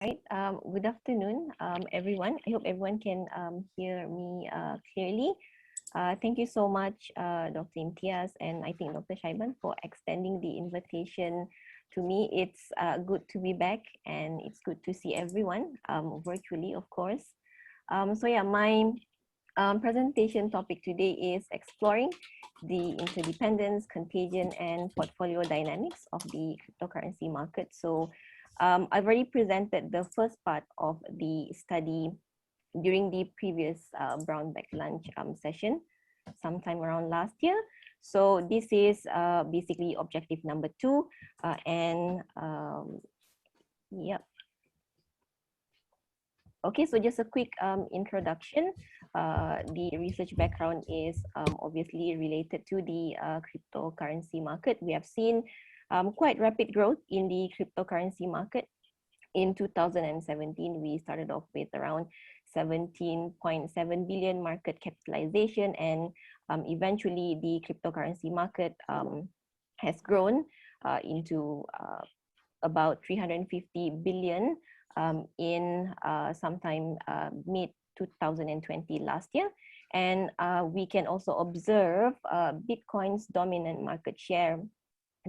Right. Good afternoon, everyone. I hope everyone can hear me clearly. Thank you so much, Dr. Imtiaz, and I think Dr. Shaiban for extending the invitation to me. It's good to be back, and it's good to see everyone virtually, of course. My presentation topic today is exploring the interdependence, contagion, and portfolio dynamics of the cryptocurrency market. I've already presented the first part of the study during the previous brown bag lunch session sometime around last year. So this is basically objective number 2 and yep. Okay, so just a quick introduction. The research background is obviously related to the cryptocurrency market. We have seen quite rapid growth in the cryptocurrency market. In 2017, we started off with around 17.7 billion market capitalization, and eventually the cryptocurrency market has grown into about 350 billion in sometime mid 2020 last year. And we can also observe Bitcoin's dominant market share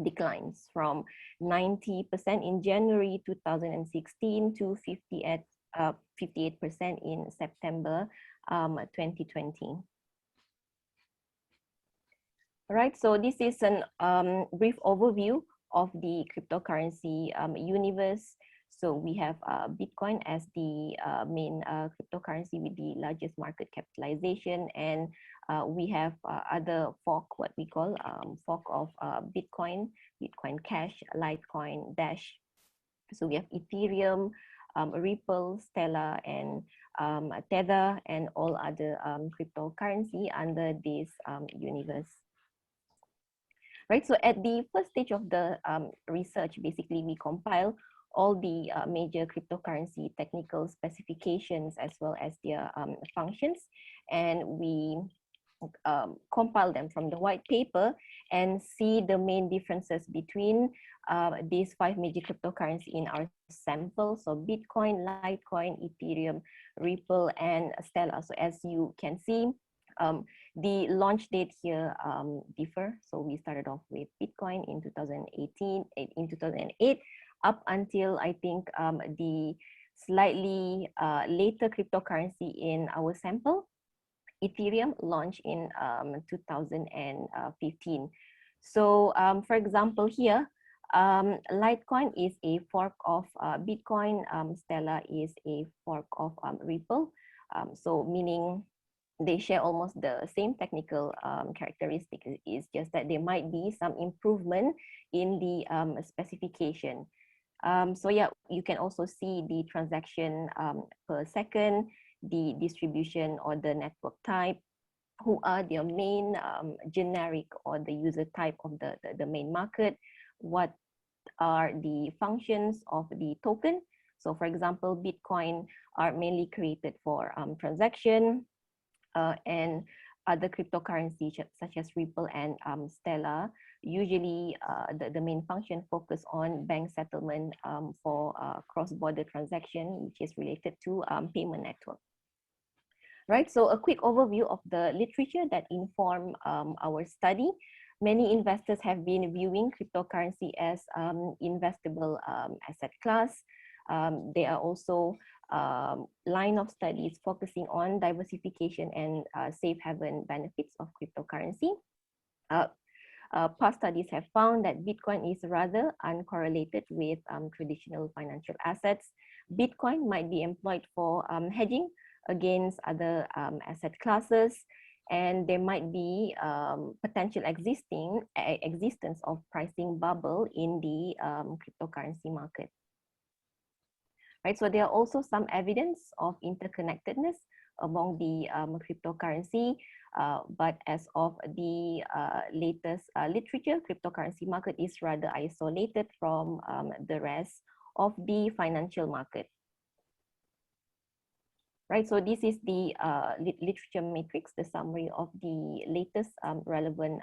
declines from 90% in January 2016 to 58% in September 2020. All right, so this is a brief overview of the cryptocurrency universe. So we have Bitcoin as the main cryptocurrency with the largest market capitalization, and we have other fork, what we call fork of Bitcoin, Bitcoin Cash, Litecoin, Dash. So we have Ethereum, Ripple, Stellar, and Tether, and all other cryptocurrency under this universe. Right, so at the first stage of the research, basically we compile all the major cryptocurrency technical specifications as well as their functions, and we compile them from the white paper and see the main differences between these 5 major cryptocurrencies in our sample. So Bitcoin, Litecoin, Ethereum, Ripple, and Stellar. So as you can see, the launch date here differ. So we started off with Bitcoin in 2008, up until I think the slightly later cryptocurrency in our sample, Ethereum, launched in 2015. So for example here, Litecoin is a fork of Bitcoin, Stellar is a fork of Ripple. So meaning they share almost the same technical characteristics. It's just that there might be some improvement in the specification. So yeah, you can also see the transaction per second, the distribution or the network type, who are their main generic or the user type of the main market, what are the functions of the token. So for example, Bitcoin are mainly created for transaction, and other cryptocurrencies such as Ripple and Stellar, usually the main function focus on bank settlement for cross-border transaction, which is related to payment network. Right, so a quick overview of the literature that inform our study. Many investors have been viewing cryptocurrency as investable asset class. There are also line of studies focusing on diversification and safe haven benefits of cryptocurrency. Past studies have found that Bitcoin is rather uncorrelated with traditional financial assets. Bitcoin might be employed for hedging against other asset classes, and there might be potential existence of pricing bubble in the cryptocurrency market. Right, so there are also some evidence of interconnectedness among the cryptocurrency, but as of the latest literature, cryptocurrency market is rather isolated from the rest of the financial market. Right, so this is the literature matrix, the summary of the latest relevant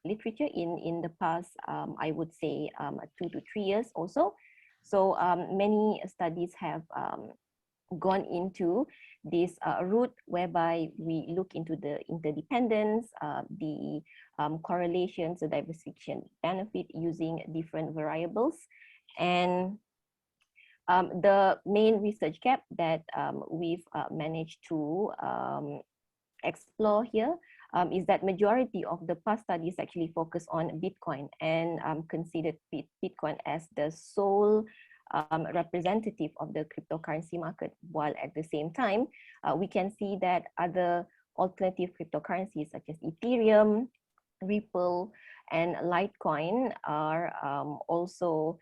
literature in the past, I would say 2 to 3 years also. So many studies have gone into this route whereby we look into the interdependence, the correlations, the diversification benefit using different variables. And the main research gap that we've managed to explore here is that majority of the past studies actually focus on Bitcoin and considered Bitcoin as the sole representative of the cryptocurrency market, while at the same time, we can see that other alternative cryptocurrencies such as Ethereum, Ripple, and Litecoin are also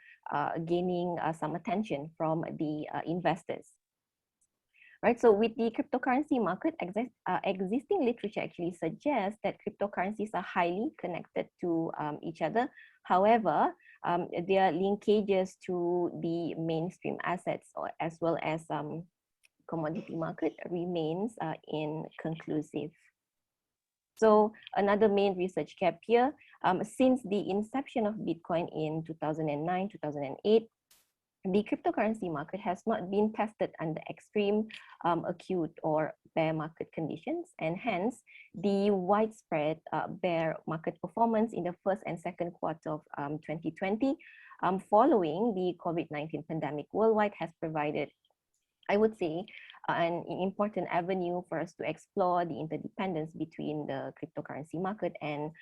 gaining some attention from the investors. Right, so with the cryptocurrency market, existing literature actually suggests that cryptocurrencies are highly connected to each other. However, their linkages to the mainstream assets or as well as commodity market remains inconclusive. So another main research gap here, since the inception of Bitcoin in 2009, 2008, the cryptocurrency market has not been tested under extreme, acute or bear market conditions, and hence the widespread bear market performance in the first and second quarter of 2020 following the COVID-19 pandemic worldwide has provided, I would say, an important avenue for us to explore the interdependence between the cryptocurrency market and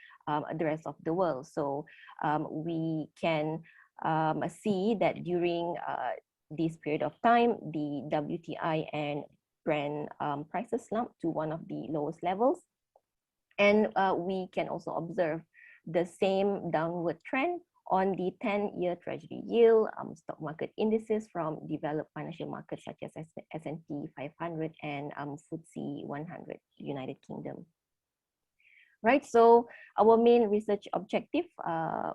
the rest of the world. So we can see that during this period of time, the WTI and Brent prices slumped to one of the lowest levels. And we can also observe the same downward trend on the 10-year treasury yield, stock market indices from developed financial markets such as S&P 500 and FTSE 100, United Kingdom. Right, so our main research objective,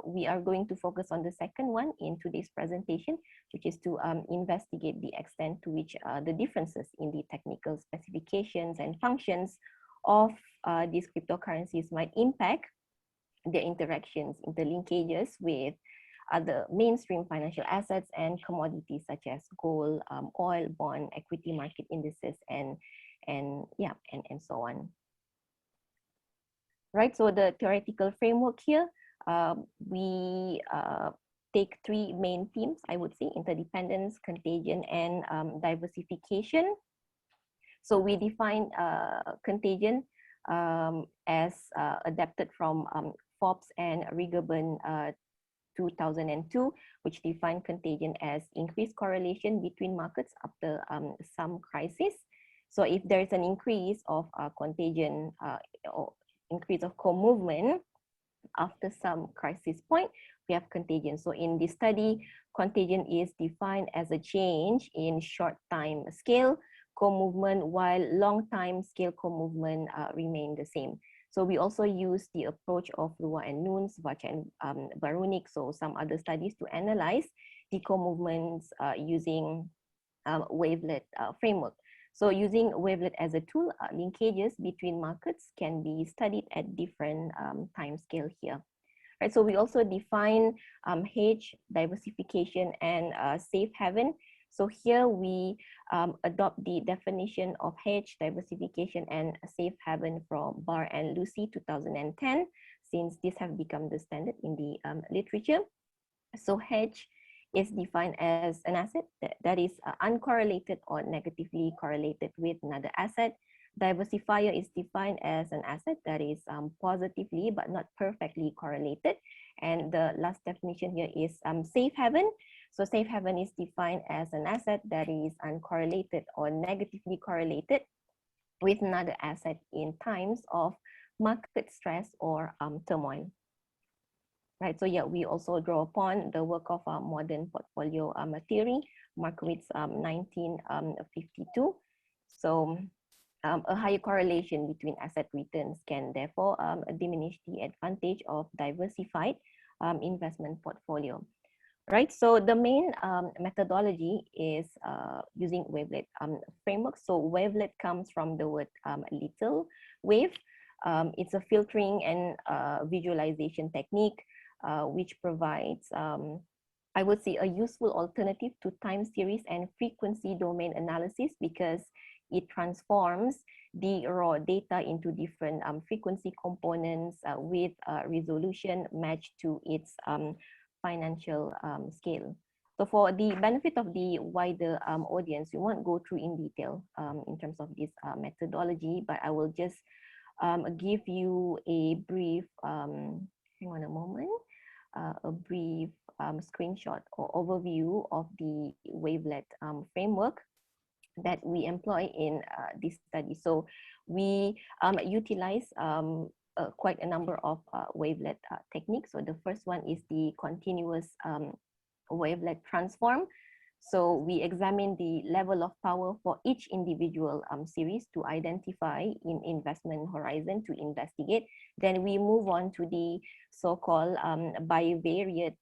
we are going to focus on the second one in today's presentation, which is to investigate the extent to which the differences in the technical specifications and functions of these cryptocurrencies might impact their interactions, interlinkages with other mainstream financial assets and commodities such as gold, oil, bond, equity market indices, and so on. Right, so the theoretical framework here, we take three main themes, I would say: interdependence, contagion, and diversification. So we define contagion as adapted from Forbes and Rigaban 2002, which defined contagion as increased correlation between markets after some crisis. So if there is an increase of contagion or increase of co-movement after some crisis point, we have contagion. So in this study, contagion is defined as a change in short time scale co-movement, while long time scale co-movement remain the same. So we also use the approach of Lua and Nunes, Vacha and Barunik, so some other studies to analyze the co-movements using Wavelet framework. So using Wavelet as a tool, linkages between markets can be studied at different time scale here. Right, so we also define hedge, diversification, and safe haven. So here we adopt the definition of hedge, diversification, and safe haven from Barr and Lucy 2010, since this have become the standard in the literature. So hedge is defined as an asset that is uncorrelated or negatively correlated with another asset. Diversifier is defined as an asset that is positively but not perfectly correlated. And the last definition here is safe haven. So safe haven is defined as an asset that is uncorrelated or negatively correlated with another asset in times of market stress or turmoil. Right, so yeah, we also draw upon the work of modern portfolio theory, Markowitz 1952. So a higher correlation between asset returns can therefore diminish the advantage of diversified investment portfolio. Right, so the main methodology is using Wavelet framework. So Wavelet comes from the word little wave. It's a filtering and visualization technique which provides I would say, a useful alternative to time series and frequency domain analysis, because it transforms the raw data into different frequency components with resolution matched to its financial scale. So for the benefit of the wider audience, we won't go through in detail in terms of this methodology, but I will just give you a brief, hang on a moment, a brief screenshot or overview of the wavelet framework that we employ in this study. So we utilize quite a number of wavelet techniques. So the first one is the continuous wavelet transform. So we examine the level of power for each individual series to identify in investment horizon to investigate. Then we move on to the so-called bivariate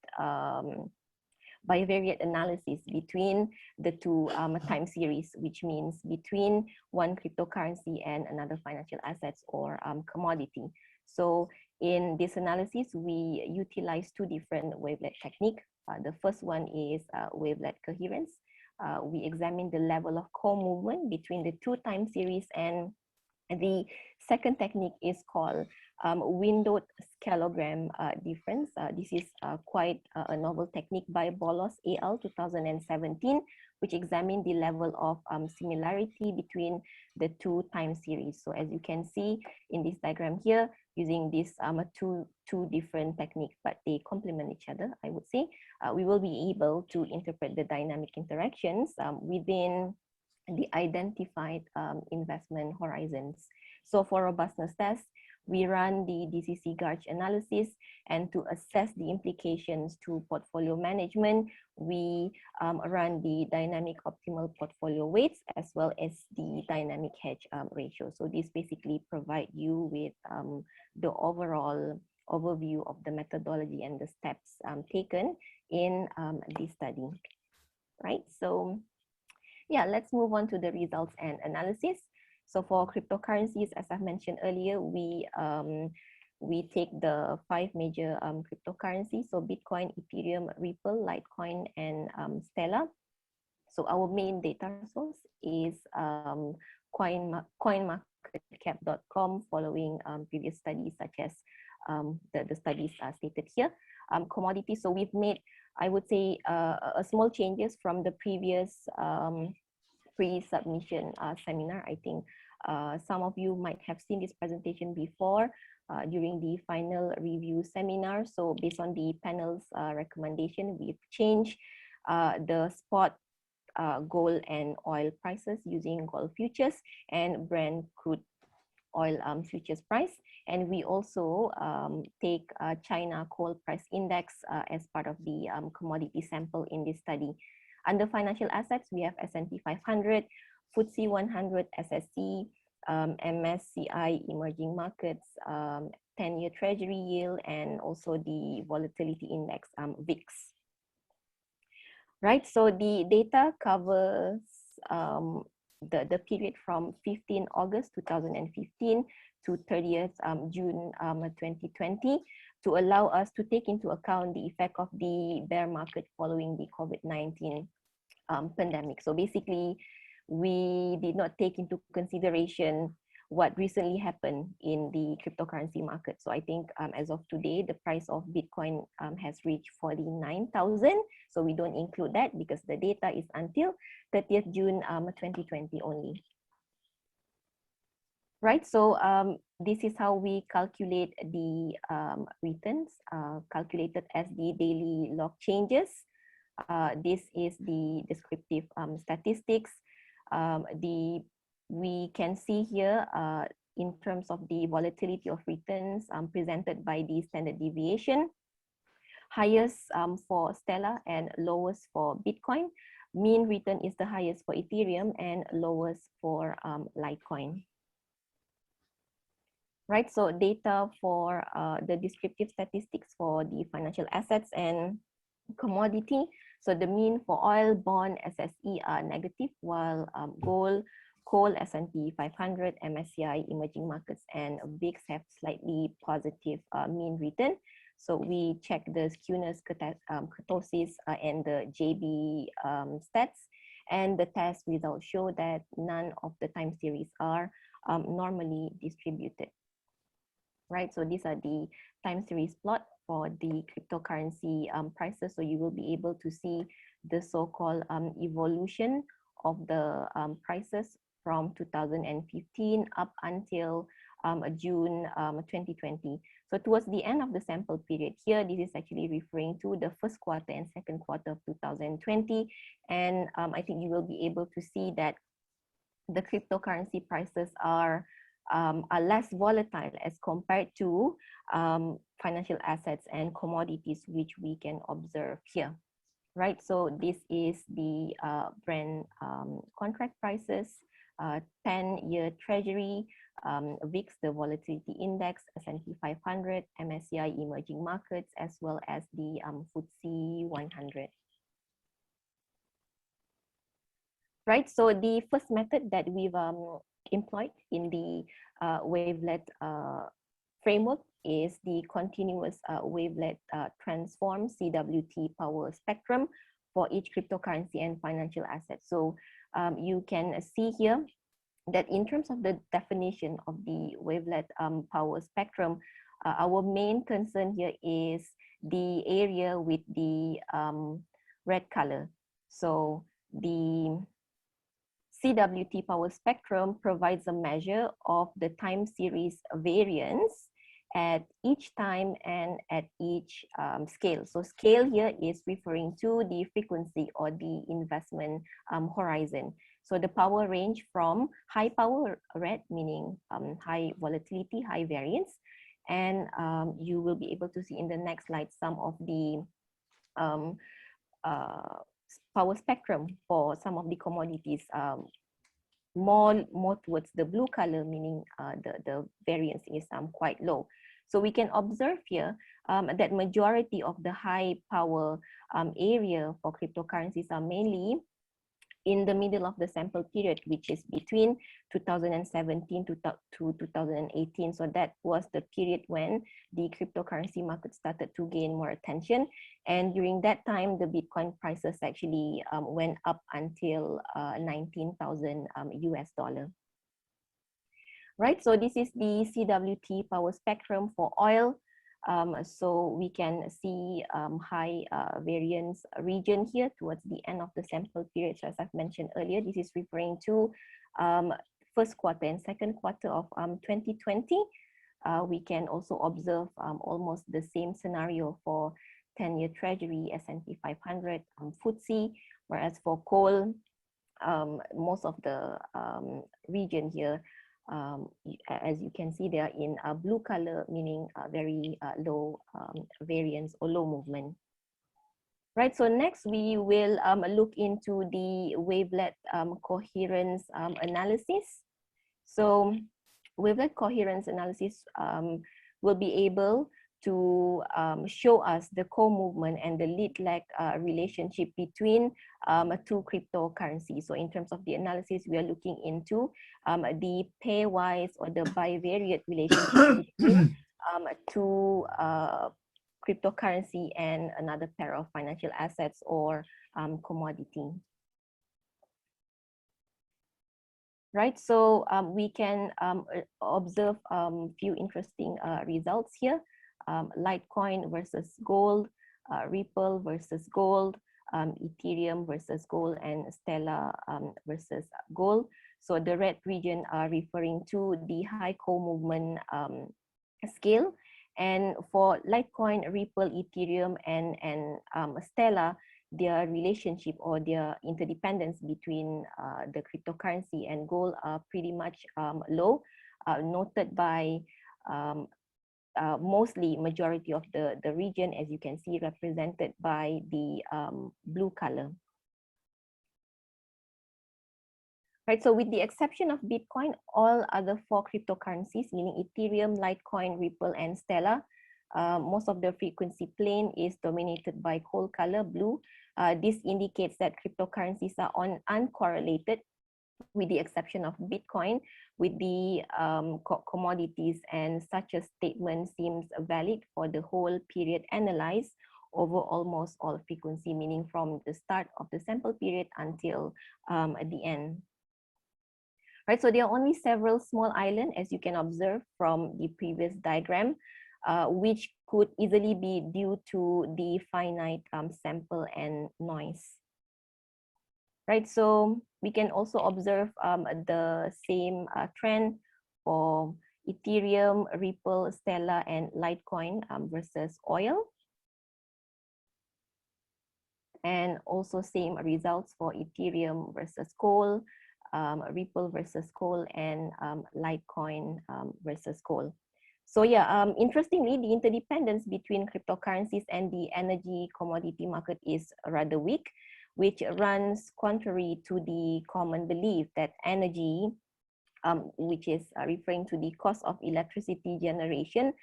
analysis between the two time series, which means between one cryptocurrency and another financial assets or commodity. So in this analysis, we utilize two different wavelet techniques. The first one is wavelet coherence. We examine the level of co-movement between the two time series, and the second technique is called windowed scaleogram difference. This is quite a novel technique by Bolos al. 2017, which examined the level of similarity between the two time series. So as you can see in this diagram here, using these two different techniques, but they complement each other, I would say, we will be able to interpret the dynamic interactions within the identified investment horizons. So for robustness tests, we run the DCC gauge analysis, and to assess the implications to portfolio management, we run the dynamic optimal portfolio weights as well as the dynamic hedge ratio. So this basically provide you with the overall overview of the methodology and the steps taken in this study, right? So yeah, let's move on to the results and analysis. So for cryptocurrencies, as I mentioned earlier, we take the 5 major cryptocurrencies, so Bitcoin, Ethereum, Ripple, Litecoin, and Stellar. So our main data source is coinmarketcap.com, following previous studies such as the studies stated here. Commodities, so we've made, I would say, a small changes from the previous pre-submission seminar. I think some of you might have seen this presentation before during the final review seminar. So based on the panel's recommendation, we've changed the spot gold and oil prices using gold futures and Brent crude oil futures price. And we also take China coal price index as part of the commodity sample in this study. Under financial assets, we have S&P 500, FTSE 100, SSC, MSCI emerging markets, 10-year treasury yield, and also the volatility index, VIX. Right, so the data covers the period from 15 August 2015 to 30th June 2020, to allow us to take into account the effect of the bear market following the COVID-19 pandemic. So basically, we did not take into consideration what recently happened in the cryptocurrency market. So I think as of today, the price of Bitcoin has reached 49,000. So we don't include that because the data is until 30th June 2020 only. Right, so this is how we calculate the returns, calculated as the daily log changes. This is the descriptive statistics. We can see here in terms of the volatility of returns presented by the standard deviation, highest for Stellar and lowest for Bitcoin. Mean return is the highest for Ethereum and lowest for Litecoin. Right, so data for the descriptive statistics for the financial assets and commodity. So the mean for oil, bond, SSE are negative, while gold, coal, S&P 500, MSCI emerging markets, and VIX have slightly positive mean return. So we check the skewness, kurtosis, and the JB stats. And the test results show that none of the time series are normally distributed. Right, so these are the time series plot for the cryptocurrency prices. So you will be able to see the so-called evolution of the prices from 2015 up until June 2020. So towards the end of the sample period here, this is actually referring to the first quarter and second quarter of 2020. And I think you will be able to see that the cryptocurrency prices are less volatile as compared to financial assets and commodities, which we can observe here. Right, so this is the Brent contract prices, 10-year treasury, VIX, the volatility index, S&P 500, MSCI emerging markets, as well as the FTSE 100. Right, so the first method that we've employed in the wavelet framework is the continuous wavelet transform Cwt Power Spectrum for each cryptocurrency and financial asset. So you can see here that in terms of the definition of the wavelet power spectrum, our main concern here is the area with the red color. So the Cwt Power Spectrum provides a measure of the time series variance at each time and at each scale. So scale here is referring to the frequency or the investment horizon. So the power range from high power red, meaning high volatility, high variance. And you will be able to see in the next slide some of the power spectrum for some of the commodities, more towards the blue color, meaning the variance is quite low. So we can observe here that majority of the high power area for cryptocurrencies are mainly in the middle of the sample period, which is between 2017 to 2018. So that was the period when the cryptocurrency market started to gain more attention. And during that time, the Bitcoin prices actually went up until 19,000 US dollar. Right, so this is the Cwt power spectrum for oil. So we can see high variance region here towards the end of the sample period. So as I've mentioned earlier, this is referring to first quarter and second quarter of 2020. We can also observe almost the same scenario for 10-year treasury, S&P 500, FTSE, whereas for coal, most of the region here, as you can see, they are in blue color, meaning very low variance or low movement. Right, so next we will look into the wavelet coherence analysis. So wavelet coherence analysis will be able to show us the co-movement and the lead-lag relationship between two cryptocurrencies. So in terms of the analysis, we are looking into the pairwise or the bivariate relationship between two cryptocurrency and another pair of financial assets or commodity. Right, so we can observe few interesting results here. Litecoin versus gold, Ripple versus gold, Ethereum versus gold, and Stellar versus gold. So the red region are referring to the high co-movement scale. And for Litecoin, Ripple, Ethereum, and Stellar, their relationship or their interdependence between the cryptocurrency and gold are pretty much low, noted by mostly majority of the region, as you can see, represented by the blue color. Right, so with the exception of Bitcoin, all other four cryptocurrencies, meaning Ethereum, Litecoin, Ripple, and Stellar, most of the frequency plane is dominated by cold color, blue. This indicates that cryptocurrencies are uncorrelated with the exception of Bitcoin, with the commodities, and such a statement seems valid for the whole period analyzed over almost all frequency, meaning from the start of the sample period until the end. Right, so there are only several small islands, as you can observe from the previous diagram, which could easily be due to the finite sample and noise. Right, so we can also observe the same trend for Ethereum, Ripple, Stellar, and Litecoin versus oil. And also same results for Ethereum versus coal, Ripple versus coal, and Litecoin versus coal. So yeah, interestingly, the interdependence between cryptocurrencies and the energy commodity market is rather weak, which runs contrary to the common belief that energy, which is referring to the cost of electricity generation,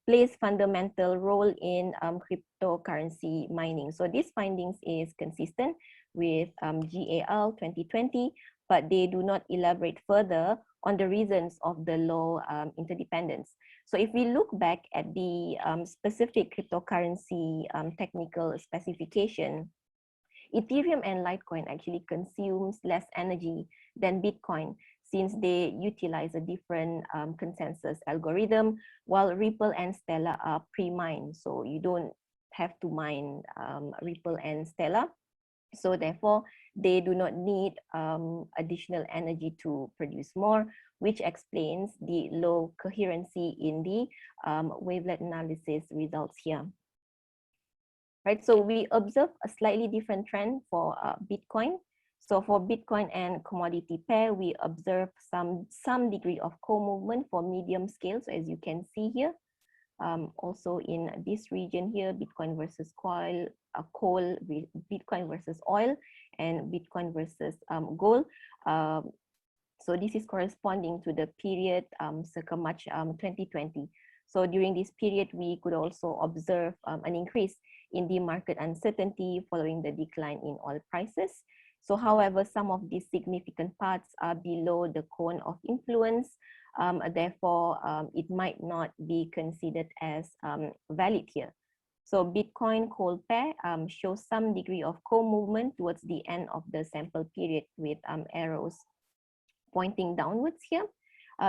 plays fundamental role in cryptocurrency mining. So these findings is consistent with GAL 2020, but they do not elaborate further on the reasons of the low interdependence. So if we look back at the specific cryptocurrency technical specification, Ethereum and Litecoin actually consumes less energy than Bitcoin, since they utilize a different consensus algorithm, while Ripple and Stellar are pre-mined. So you don't have to mine Ripple and Stellar. So therefore, they do not need additional energy to produce more, which explains the low coherency in the wavelet analysis results here. Right, so we observe a slightly different trend for Bitcoin. So for Bitcoin and commodity pair, we observe some degree of co-movement for medium scale. So as you can see here, also in this region here, Bitcoin versus coal, Bitcoin versus oil, and Bitcoin versus gold. So this is corresponding to the period circa March 2020. So during this period, we could also observe an increase in the market uncertainty following the decline in oil prices. So however, some of these significant parts are below the cone of influence. Therefore, it might not be considered as valid here. So Bitcoin coal pair shows some degree of co-movement towards the end of the sample period with arrows pointing downwards here,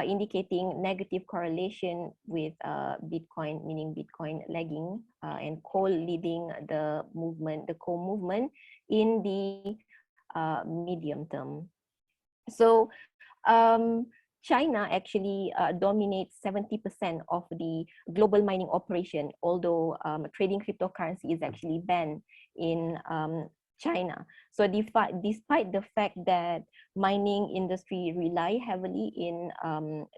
indicating negative correlation with Bitcoin, meaning Bitcoin lagging and coal leading the movement, the co-movement in the medium term. So China actually dominates 70% of the global mining operation, although trading cryptocurrency is actually banned in China. So despite the fact that mining industry rely heavily in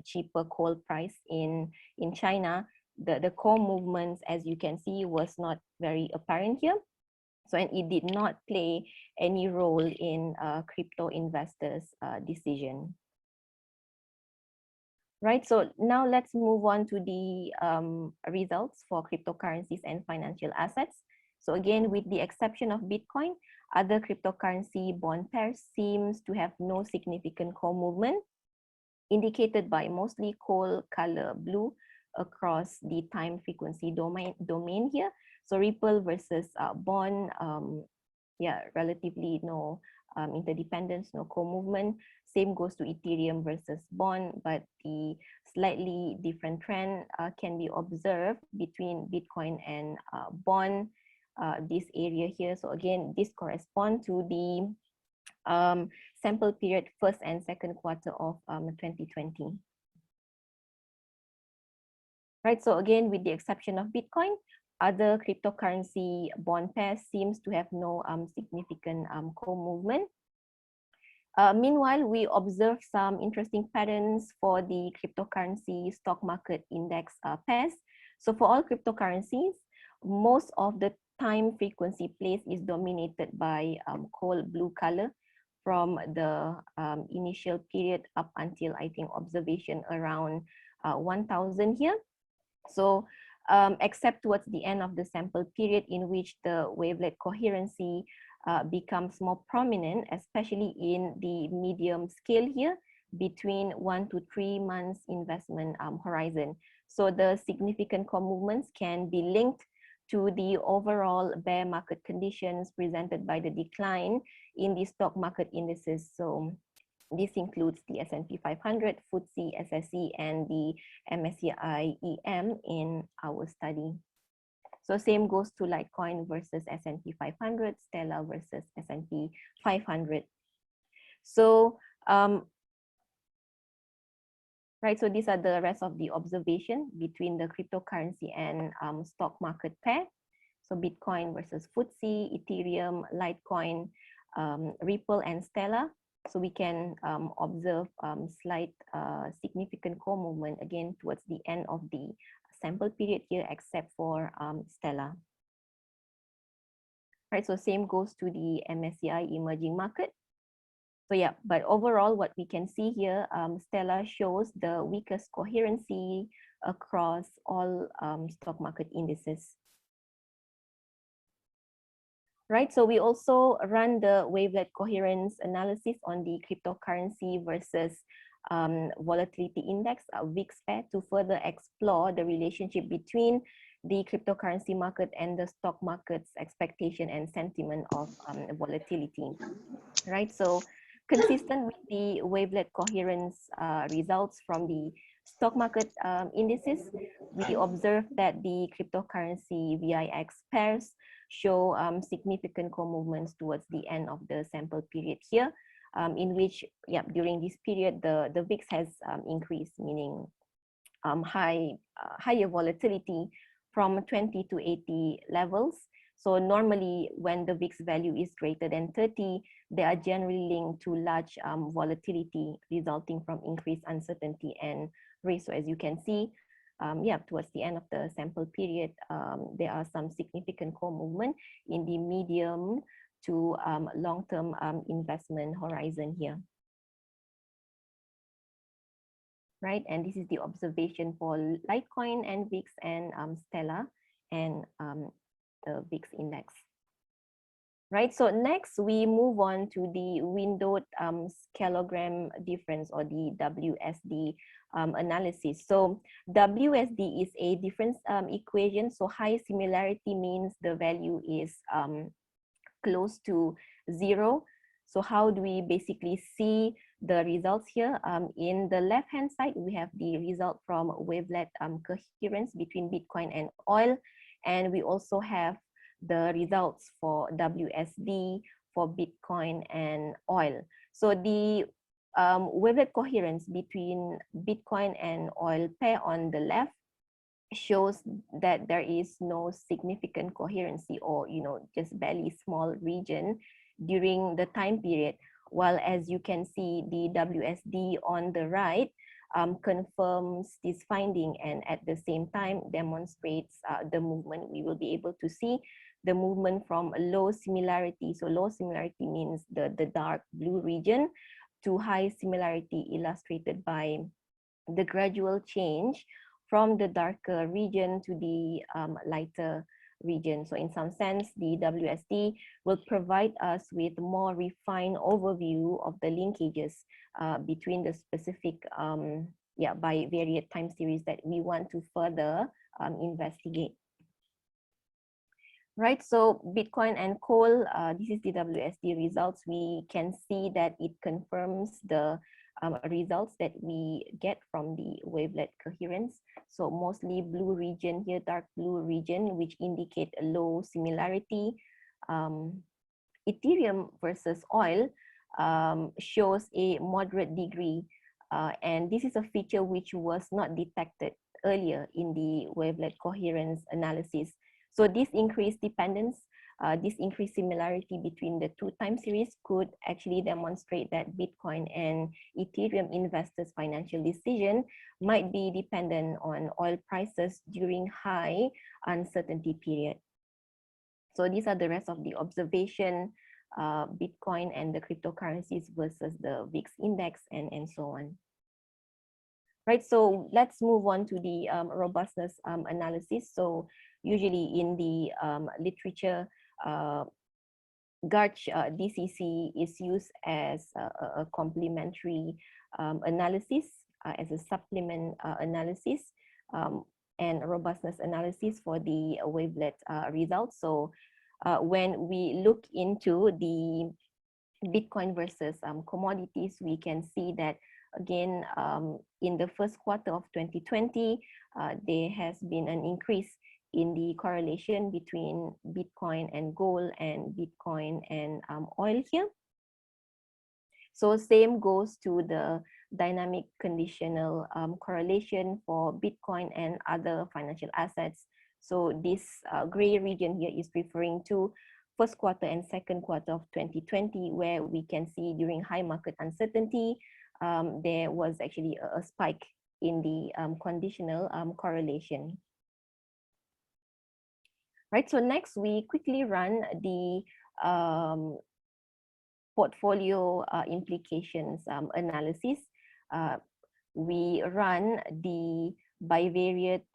cheaper coal price in China, the core movements, as you can see, was not very apparent here. So, and it did not play any role in crypto investors' decision. Right, so now let's move on to the results for cryptocurrencies and financial assets. So again, with the exception of Bitcoin, other cryptocurrency bond pairs seems to have no significant core movement, indicated by mostly coal color blue across the time frequency domain here. So Ripple versus bond, yeah, relatively no interdependence, no co-movement. Same goes to Ethereum versus bond, but the slightly different trend can be observed between Bitcoin and bond, this area here. So again, this corresponds to the sample period first and second quarter of 2020. Right, so again, with the exception of Bitcoin, other cryptocurrency bond pairs seems to have no significant co-movement. Meanwhile, we observe some interesting patterns for the cryptocurrency stock market index pairs. So for all cryptocurrencies, most of the time frequency place is dominated by coal blue color from the initial period up until I think observation around 1000 here. So except towards the end of the sample period in which the wavelet coherency becomes more prominent, especially in the medium scale here, between 1 to 3 months investment horizon. So the significant core movements can be linked to the overall bear market conditions presented by the decline in the stock market indices. So this includes the S&P 500, FTSE, SSE, and the MSCI EM in our study. So same goes to Litecoin versus S&P 500, Stellar versus S&P 500. So, right, so these are the rest of the observation between the cryptocurrency and stock market pair. So Bitcoin versus FTSE, Ethereum, Litecoin, Ripple, and Stellar. So we can observe slight significant core movement again towards the end of the sample period here, except for Stellar. Right, so same goes to the MSCI emerging market. So yeah, but overall, what we can see here, Stellar shows the weakest coherency across all stock market indices. Right, so we also run the Wavelet Coherence analysis on the cryptocurrency versus volatility index, VIX pair, to further explore the relationship between the cryptocurrency market and the stock market's expectation and sentiment of volatility. Right, so consistent with the Wavelet Coherence results from the stock market indices, we observed that the cryptocurrency VIX pairs show significant core movements towards the end of the sample period here, in which, yeah, during this period, the VIX has increased, meaning higher volatility from 20 to 80 levels. So normally when the VIX value is greater than 30, they are generally linked to large volatility resulting from increased uncertainty and risk. So as you can see, yeah, towards the end of the sample period, there are some significant core movement in the medium to long-term investment horizon here. Right, and this is the observation for Litecoin and VIX and Stellar and the VIX index. Right, so next we move on to the windowed scaleogram difference, or the WSD analysis. So WSD is a difference equation. So high similarity means the value is close to 0. So how do we basically see the results here? In the left-hand side, we have the result from Wavelet Coherence between Bitcoin and oil. And we also have the results for WSD for Bitcoin and oil. So the Wavelet Coherence between Bitcoin and oil pair on the left shows that there is no significant coherency, or just barely small region during the time period, while as you can see, the WSD on the right confirms this finding, and at the same time demonstrates the movement. We will be able to see the movement from a low similarity. So low similarity means the dark blue region, to high similarity, illustrated by the gradual change from the darker region to the lighter region. So in some sense, the WSD will provide us with more refined overview of the linkages between the specific, by various time series that we want to further investigate. Right, so Bitcoin and coal, this is the WSD results. We can see that it confirms the results that we get from the Wavelet Coherence. So mostly blue region here, dark blue region, which indicate a low similarity. Ethereum versus oil shows a moderate degree, and this is a feature which was not detected earlier in the Wavelet Coherence analysis. So this increased dependence, this increased similarity between the two time series could actually demonstrate that Bitcoin and Ethereum investors' financial decision might be dependent on oil prices during high uncertainty period. So these are the rest of the observation, Bitcoin and the cryptocurrencies versus the VIX index, and so on. Right, so let's move on to the robustness analysis. So usually in the literature, GARCH DCC is used as a complementary analysis, as a supplement analysis, and robustness analysis for the wavelet results. So when we look into the Bitcoin versus commodities, we can see that again in the first quarter of 2020, there has been an increase in the correlation between Bitcoin and gold and Bitcoin and oil here. So same goes to the dynamic conditional correlation for Bitcoin and other financial assets. So this gray region here is referring to first quarter and second quarter of 2020, where we can see during high market uncertainty, there was actually a spike in the conditional correlation. Right, so next we quickly run the portfolio implications analysis. We run the bivariate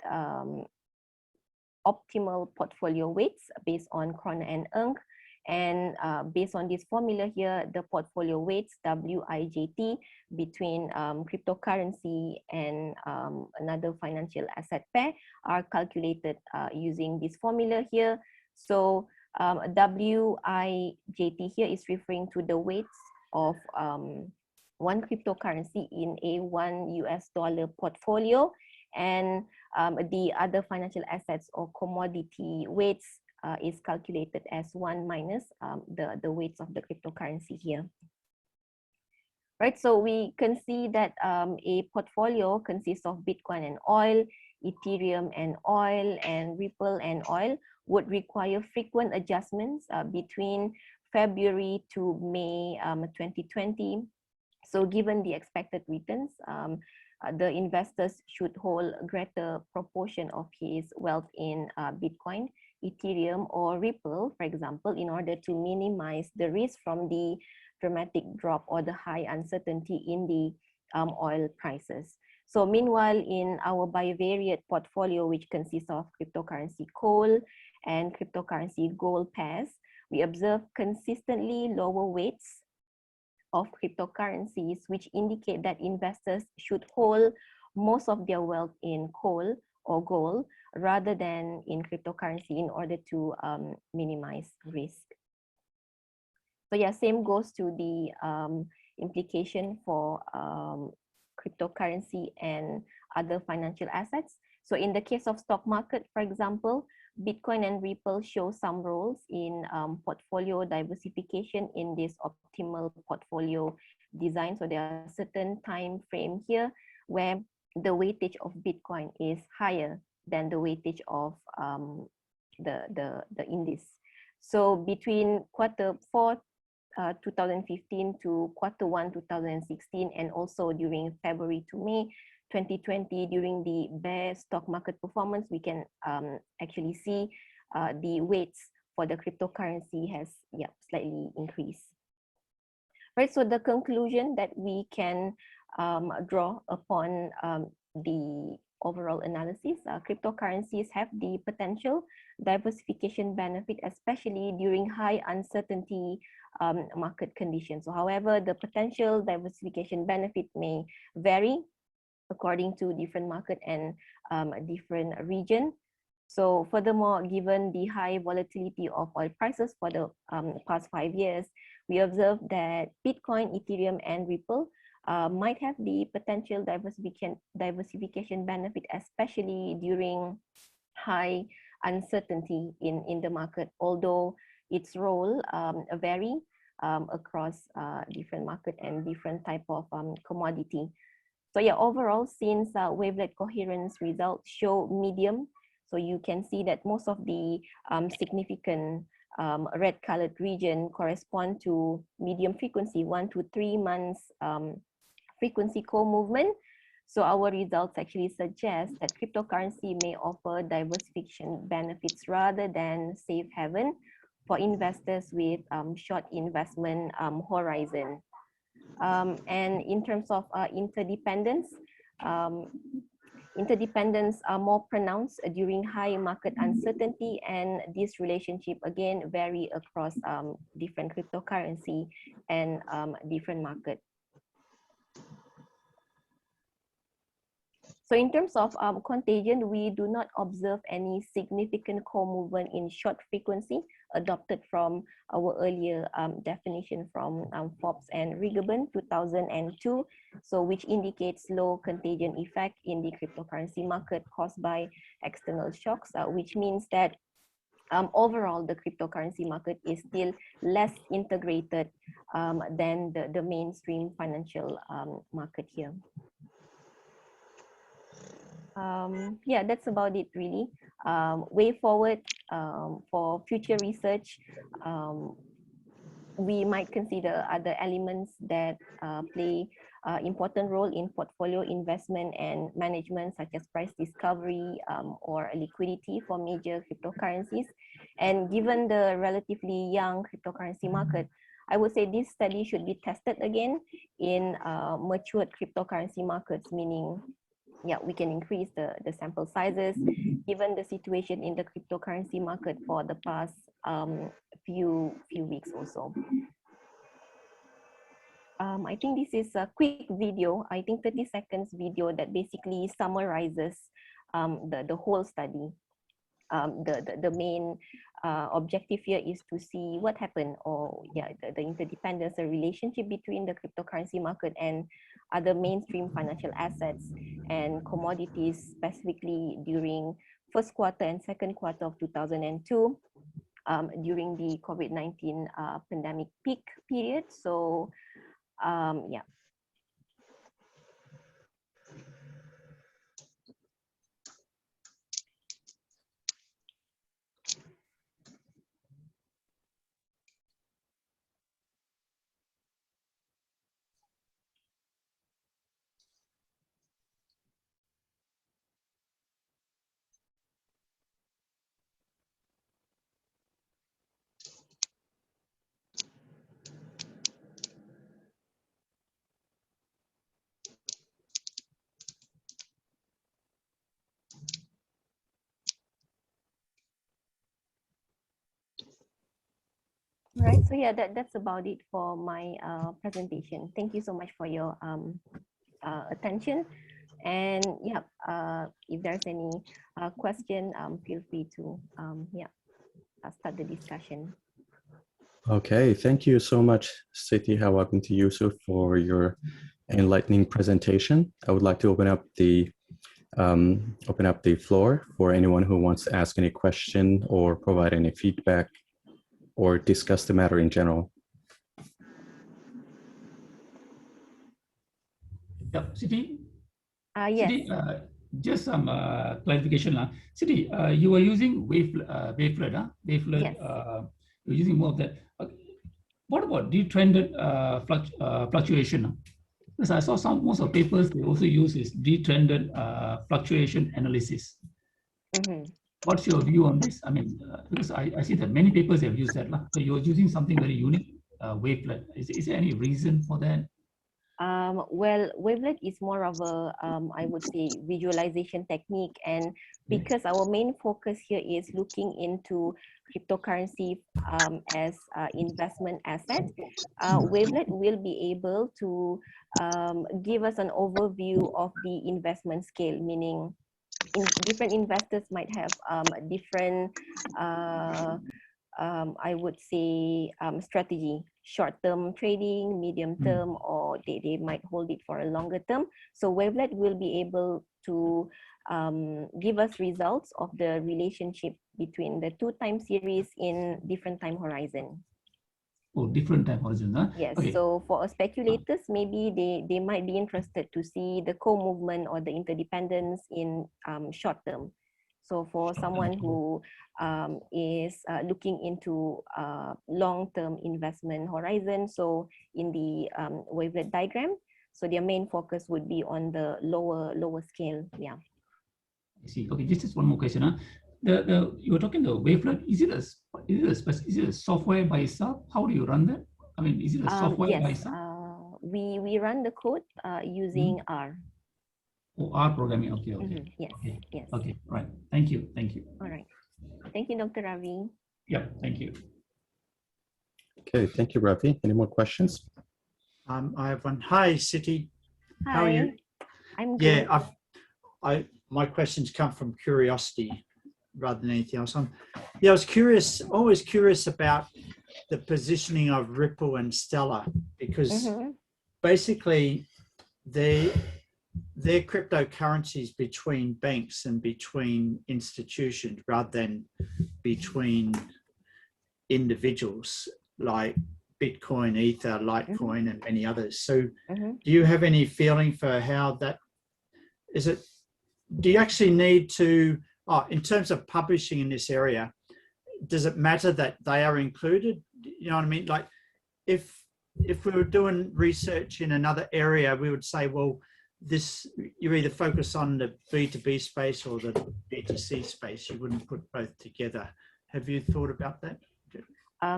optimal portfolio weights based on krona and ENC. And based on this formula here, the portfolio weights WIJT between cryptocurrency and another financial asset pair are calculated using this formula here. So WIJT here is referring to the weights of one cryptocurrency in a $1 portfolio, and the other financial assets or commodity weights is calculated as 1 minus the weights of the cryptocurrency here. Right, so we can see that a portfolio consists of Bitcoin and oil, Ethereum and oil, and Ripple and oil would require frequent adjustments between February to May 2020. So given the expected returns, the investors should hold a greater proportion of his wealth in Bitcoin, Ethereum, or Ripple, for example, in order to minimize the risk from the dramatic drop or the high uncertainty in the oil prices. So meanwhile, in our bivariate portfolio, which consists of cryptocurrency coal and cryptocurrency gold pairs, we observe consistently lower weights of cryptocurrencies, which indicate that investors should hold most of their wealth in coal or gold rather than in cryptocurrency in order to minimize risk. So yeah, same goes to the implication for cryptocurrency and other financial assets. So in the case of stock market, for example, Bitcoin and Ripple show some roles in portfolio diversification in this optimal portfolio design. So there are certain time frame here where the weightage of Bitcoin is higher than the weightage of the index. So between Q4 2015 to Q1 2016, and also during February to May 2020, during the bear stock market performance, we can actually see the weights for the cryptocurrency has slightly increased. Right, so the conclusion that we can draw upon the overall analysis, cryptocurrencies have the potential diversification benefit, especially during high uncertainty market conditions. So however, the potential diversification benefit may vary according to different market and different region. So furthermore, given the high volatility of oil prices for the past 5 years, we observe that Bitcoin, Ethereum, and Ripple might have the potential diversification benefit, especially during high uncertainty in the market, although its role vary across different market and different type of commodity. So yeah, overall, since Wavelet Coherence results show medium, so you can see that most of the significant red colored region correspond to medium frequency, 1 to 3 months frequency co-movement. So our results actually suggest that cryptocurrency may offer diversification benefits rather than safe haven for investors with short investment horizon. And in terms of interdependence, Interdependence are more pronounced during high market uncertainty, and this relationship again vary across different cryptocurrency and different market. So in terms of contagion, we do not observe any significant co-movement in short frequency adopted from our earlier definition from Forbes and Rigaban 2002, so which indicates low contagion effect in the cryptocurrency market caused by external shocks, which means that overall the cryptocurrency market is still less integrated than the mainstream financial market here. Yeah, that's about it really. Way forward for future research, we might consider other elements that play important role in portfolio investment and management, such as price discovery or liquidity for major cryptocurrencies. And given the relatively young cryptocurrency market, I would say this study should be tested again in matured cryptocurrency markets, meaning yeah, we can increase the sample sizes given the situation in the cryptocurrency market for the past few weeks or so. I think this is a quick video, I think 30 seconds video that basically summarizes the whole study. The main objective here is to see what happened, or yeah, the interdependence, the relationship between the cryptocurrency market and other mainstream financial assets and commodities, specifically during first quarter and second quarter of 2002, during the COVID-19 pandemic peak period. So yeah. Right, so yeah, that's about it for my presentation. Thank you so much for your attention. And yeah, if there's any question, feel free to yeah, start the discussion. Okay, thank you so much, Siti Hawabinti Yusuf, for your enlightening presentation. I would like to open up the floor for anyone who wants to ask any question or provide any feedback or discuss the matter in general. Yeah, Siti? Yes. Siti, just some clarification. Siti, you were using Wavelet, Wavelet, Yes. you're using more of that. What about detrended fluctuation? Because I saw most of the papers, they also use is detrended fluctuation analysis. Mm-hmm. What's your view on this? I mean, because I see that many papers have used that. So you're using something very unique, Wavelet. Is there any reason for that? Well, Wavelet is more of a, I would say, visualization technique. And because our main focus here is looking into cryptocurrency as investment asset, Wavelet will be able to give us an overview of the investment scale, meaning different investors might have different I would say strategy, short-term trading, medium-term, or they might hold it for a longer term. So Wavelet will be able to give us results of the relationship between the two time series in different time horizon. Oh, different time horizon, huh? Yes, okay. So for speculators, maybe they might be interested to see the co-movement or the interdependence in short term. So for someone who is looking into long-term investment horizon, so in the Wavelet diagram, so their main focus would be on the lower scale. Yeah. I see. Okay, just one more question. Huh? You were talking the Wavelet. Is it a software by itself? How do you run that? I mean, is it a software by itself? We run the code using R. Oh, R programming. Okay, okay. Yes, Okay, yes. okay, right. Thank you, thank you. All right. Thank you, Dr. Ravi. Yeah, thank you. Okay, thank you, Ravi. Any more questions? I have one. Hi, Citi. Hi. How are you? I'm good. Yeah, my questions come from curiosity rather than anything else. I was curious, always curious about the positioning of Ripple and Stellar, because basically they're cryptocurrencies between banks and between institutions rather than between individuals like Bitcoin, Ether, Litecoin, and many others. So do you have any feeling for how that is it? Do you actually need to, in terms of publishing in this area, does it matter that they are included? You know what I mean? Like if we were doing research in another area, we would say, well, you either focus on the B2B space or the B2C space. You wouldn't put both together. Have you thought about that?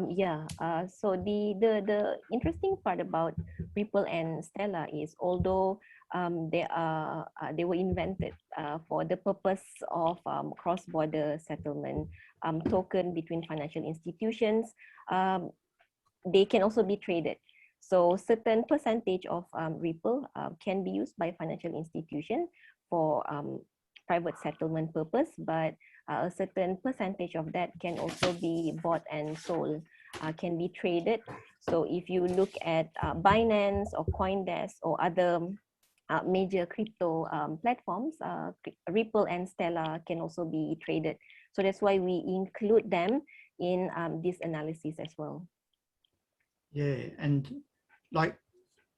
Yeah. So the interesting part about Ripple and Stellar is, although they were invented for the purpose of cross-border settlement token between financial institutions, they can also be traded. So certain percentage of Ripple can be used by financial institution for private settlement purpose, but a certain percentage of that can also be bought and sold, can be traded. So if you look at Binance or CoinDesk or other major crypto platforms, Ripple and Stellar can also be traded. So that's why we include them in this analysis as well. Yeah, and like,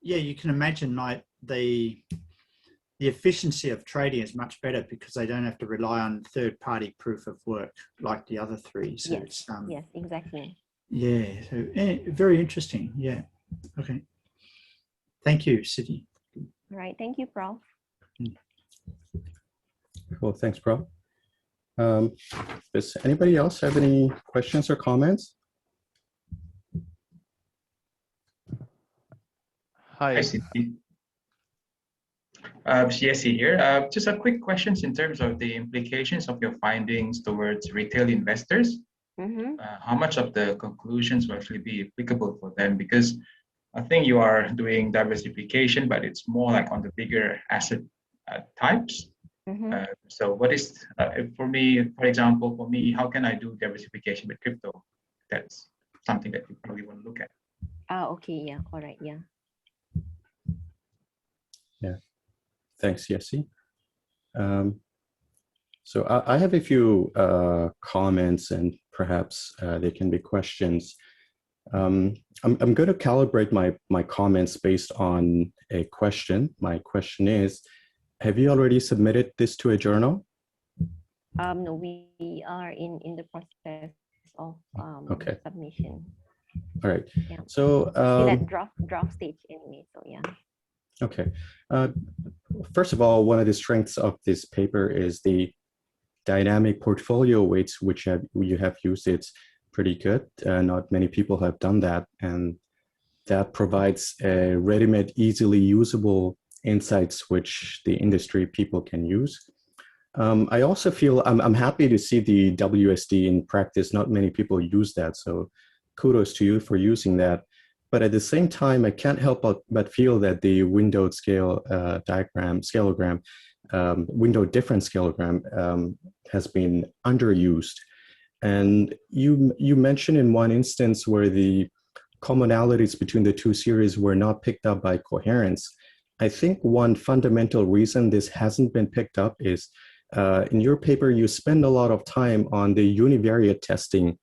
yeah, you can imagine like the efficiency of trading is much better because they don't have to rely on third-party proof of work like the other three. So yes, it's, yes, exactly. Yeah, so very interesting. Yeah, okay. Thank you, Citi. All right, thank you, Prof. Well, thanks, Prof. Does anybody else have any questions or comments? Hi, Citi. Jesse here. Just a quick questions in terms of the implications of your findings towards retail investors. How much of the conclusions will actually be applicable for them? Because I think you are doing diversification, but it's more like on the bigger asset types. So what is, for me, for example, for me, how can I do diversification with crypto? That's something that you probably want to look at. Okay, yeah, all right, yeah. Yeah, thanks, Jesse. So I have a few comments, and perhaps they can be questions. I'm going to calibrate my comments based on a question. My question is, have you already submitted this to a journal? No, we are in the process of okay. submission. All right. Yeah. So still at draft stage anyway. So yeah. Okay. First of all, one of the strengths of this paper is the dynamic portfolio weights, which you have used. It's pretty good. Not many people have done that, and that provides a ready-made, easily usable insights which the industry people can use. I also feel I'm happy to see the WSD in practice. Not many people use that, so kudos to you for using that. But at the same time, I can't help but feel that the windowed scale scaleogram, window difference scaleogram has been underused. And you mentioned in one instance where the commonalities between the two series were not picked up by coherence. I think one fundamental reason this hasn't been picked up is in your paper, you spend a lot of time on the univariate testing,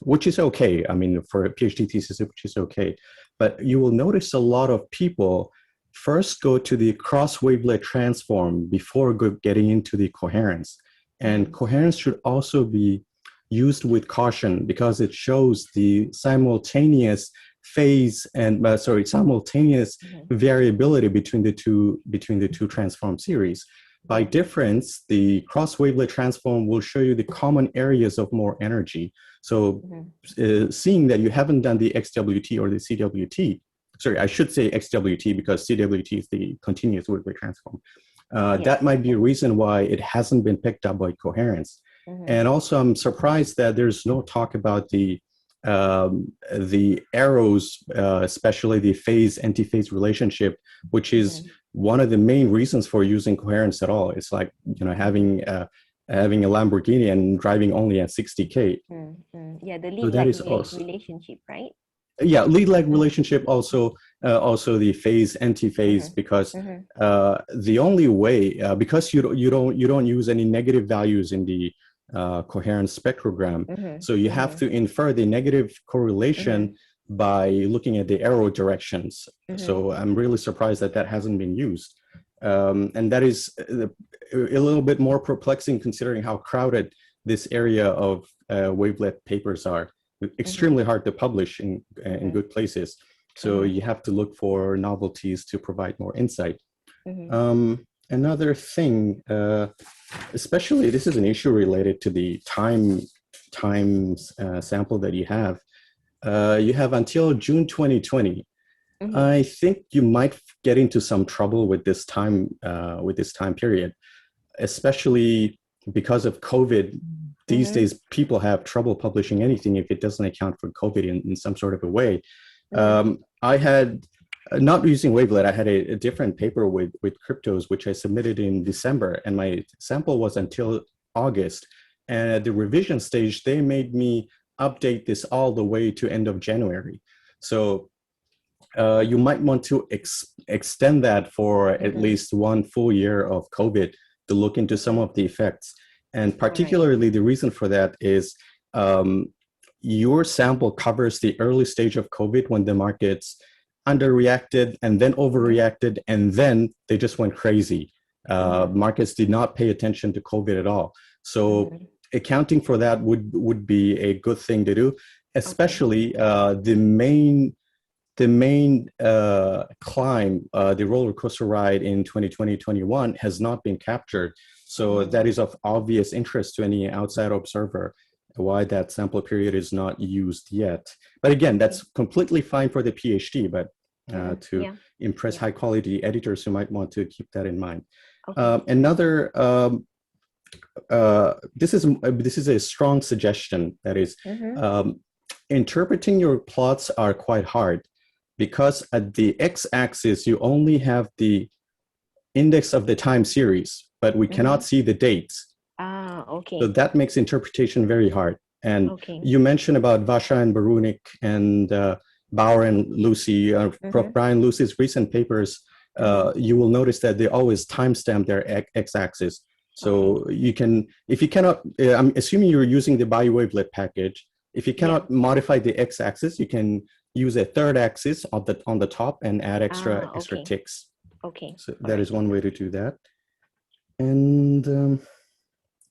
which is okay. I mean, for a PhD thesis, which is okay. But you will notice a lot of people first go to the cross-wavelet transform before getting into the coherence. And coherence should also be used with caution because it shows the simultaneous phase and simultaneous variability between the two transform series. By difference, the cross-wavelet transform will show you the common areas of more energy. So seeing that you haven't done the XWT or the CWT, sorry, I should say XWT because CWT is the continuous Wavelet transform. Yes. That might be a reason why it hasn't been picked up by Coherence. And also, I'm surprised that there's no talk about the arrows, especially the phase-antiphase relationship, which is one of the main reasons for using Coherence at all. It's like, you know, having a Lamborghini and driving only at 60K. Yeah, the So that lead-lag is also, relationship, right? yeah, lead-lag relationship, also the phase-antiphase, because the only way, because you don't use any negative values in the coherence spectrogram, so you have to infer the negative correlation by looking at the arrow directions. So I'm really surprised that that hasn't been used, and that is a little bit more perplexing considering how crowded this area of wavelet papers are. Extremely hard to publish in good places. So you have to look for novelties to provide more insight. Another thing, especially this is an issue related to the time sample that you have. You have until June 2020. I think you might get into some trouble with this time period, especially because of COVID. These days, people have trouble publishing anything if it doesn't account for COVID in some sort of a way. I had, not using Wavelet, I had a different paper with cryptos, which I submitted in December, and my sample was until August. And at the revision stage, they made me update this all the way to end of January. So you might want to extend that for at least 1 full year of COVID to look into some of the effects. And particularly the reason for that is your sample covers the early stage of COVID when the markets underreacted and then overreacted, and then they just went crazy. Markets did not pay attention to COVID at all. So accounting for that would be a good thing to do, especially the main climb, the roller coaster ride in 2020-21 has not been captured. So that is of obvious interest to any outside observer, why that sample period is not used yet. But again, that's completely fine for the PhD, but to impress high quality editors who might want to keep that in mind. Another, this is a strong suggestion, that is, interpreting your plots are quite hard, because at the x-axis, you only have the index of the time series, but we cannot see the dates. So that makes interpretation very hard. And you mentioned about Vasha and Barunik and Bauer and Lucy, Prof. Brian Lucy's recent papers. You will notice that they always timestamp their x-axis. So you can, if you cannot, I'm assuming you're using the BioWavelet package. If you cannot modify the x-axis, you can use a third axis on the top and add extra ticks. So that is one way to do that. And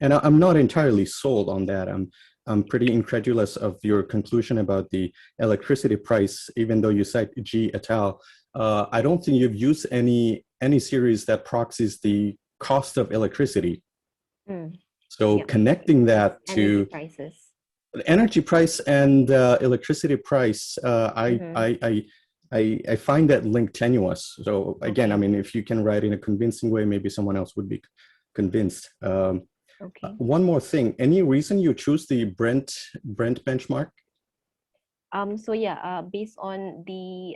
I'm not entirely sold on that. I'm pretty incredulous of your conclusion about the electricity price, even though you cite G et al. I don't think you've used any series that proxies the cost of electricity. So connecting that to energy price and electricity price, I find that link tenuous. So again, I mean, if you can write in a convincing way, maybe someone else would be convinced. One more thing, any reason you choose the Brent benchmark? So yeah, based on the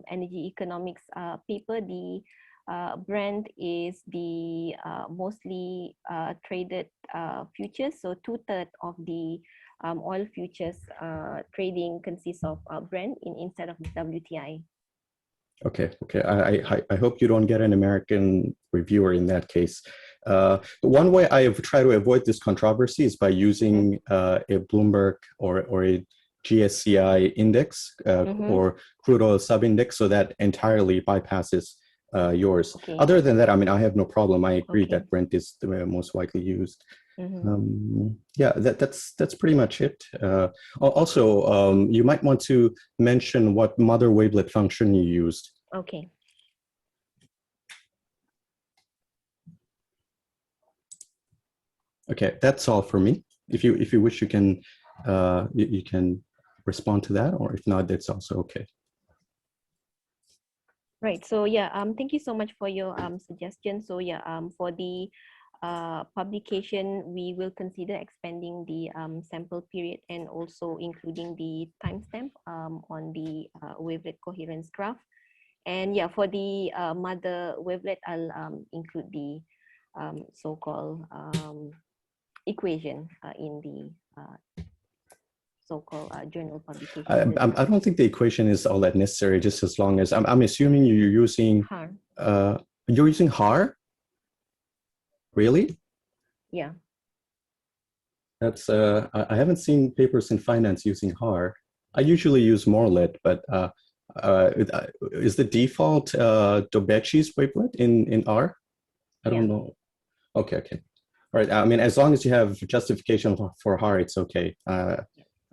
energy economics paper, the Brent is the mostly traded futures. So 2/3 of the oil futures trading consists of Brent instead of WTI. Okay. I hope you don't get an American reviewer in that case. One way I have tried to avoid this controversy is by using a Bloomberg or a GSCI index or crude oil subindex, so that entirely bypasses yours. Other than that, I mean, I have no problem. I agree that Brent is the most widely used. Yeah, that's pretty much it. Also, you might want to mention what mother wavelet function you used. Okay, that's all for me. If you wish, you can respond to that, or if not, that's also okay. Right. So yeah, thank you so much for your suggestion. So yeah, for the publication, we will consider expanding the sample period and also including the timestamp on the wavelet coherence graph. And yeah, for the mother wavelet, I'll include the so-called equation in the so-called journal publication. I don't think the equation is all that necessary, just as long as I'm assuming you're using HAR. You're using HAR? Really? Yeah. That's I haven't seen papers in finance using HAR. I usually use Morlet, but is the default Dobeshi's wavelet in R? I don't know. Okay, okay. All right. I mean, as long as you have justification for HAR, it's okay.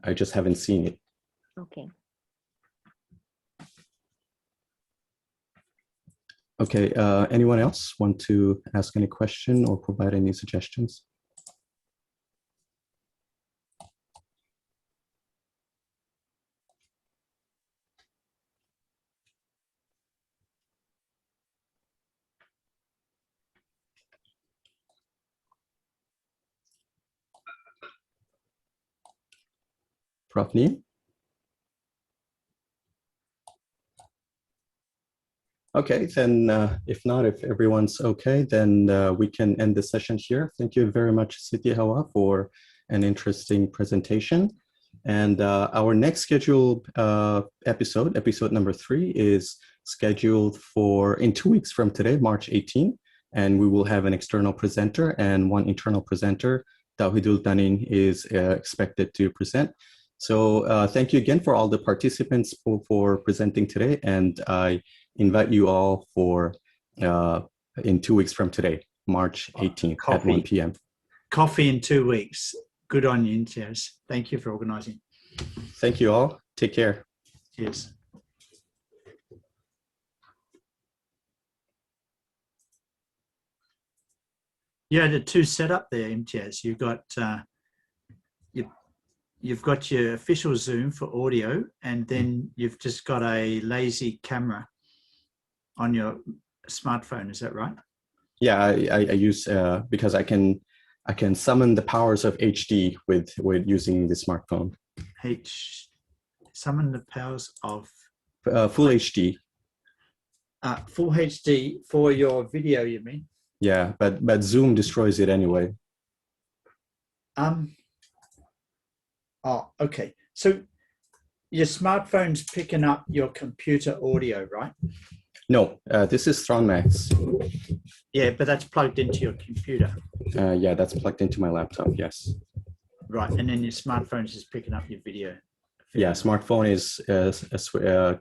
I just haven't seen it. Okay. Okay. Anyone else want to ask any question or provide any suggestions? Prof. Neil? Okay, then if not, if everyone's okay, then we can end the session here. Thank you very much, Cwt Hawa, for an interesting presentation. And our next scheduled episode number 3, is scheduled for in 2 weeks from today, March 18. And we will have an external presenter and one internal presenter. Tauhidul Tanin is expected to present. So thank you again for all the participants for presenting today. And I invite you all for in 2 weeks from today, March 18th at 1 p.m. Coffee in 2 weeks. Good on you, Intez. Thank you for organizing. Thank you all. Take care. Cheers. You had the 2 set up there, Imtiaz. You've got you've got your official Zoom for audio, and then you've just got a lazy camera on your smartphone. Is that right? Yeah, I use because I can summon the powers of HD with using the smartphone. Summon the powers of full HD. Full HD for your video, you mean? Yeah, but Zoom destroys it anyway. Oh, okay. So your smartphone's picking up your computer audio, right? No, this is ThronMax. Yeah, but that's plugged into your computer. Yeah, that's plugged into my laptop, yes. Right, and then your smartphone is just picking up your video. Yeah, smartphone is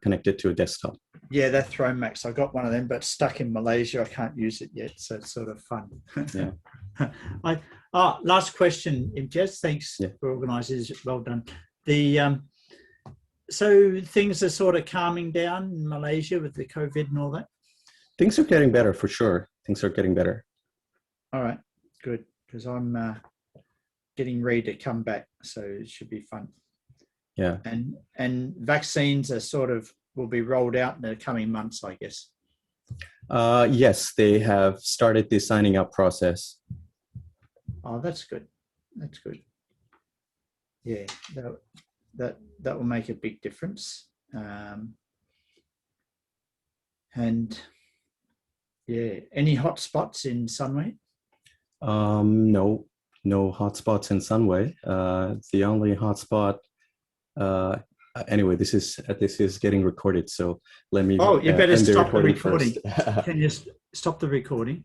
connected to a desktop. Yeah, that ThronMax. I got one of them, but stuck in Malaysia. I can't use it yet, so it's sort of fun. Yeah. Last question, Imtiaz. Thanks for organisers. Well done. So things are sort of calming down in Malaysia with the COVID and all that? Things are getting better for sure. Things are getting better. All right, good. Because I'm getting ready to come back, so it should be fun. Yeah. And vaccines are will be rolled out in the coming months, I guess. Yes, they have started the signing up process. Oh, that's good. That's good. Yeah, that will make a big difference. And yeah, any hot spots in Sunway? No hot spots in Sunway. The only hot spot. Anyway, this is getting recorded, so let me. Oh, you better stop the recording. First. Can you stop the recording?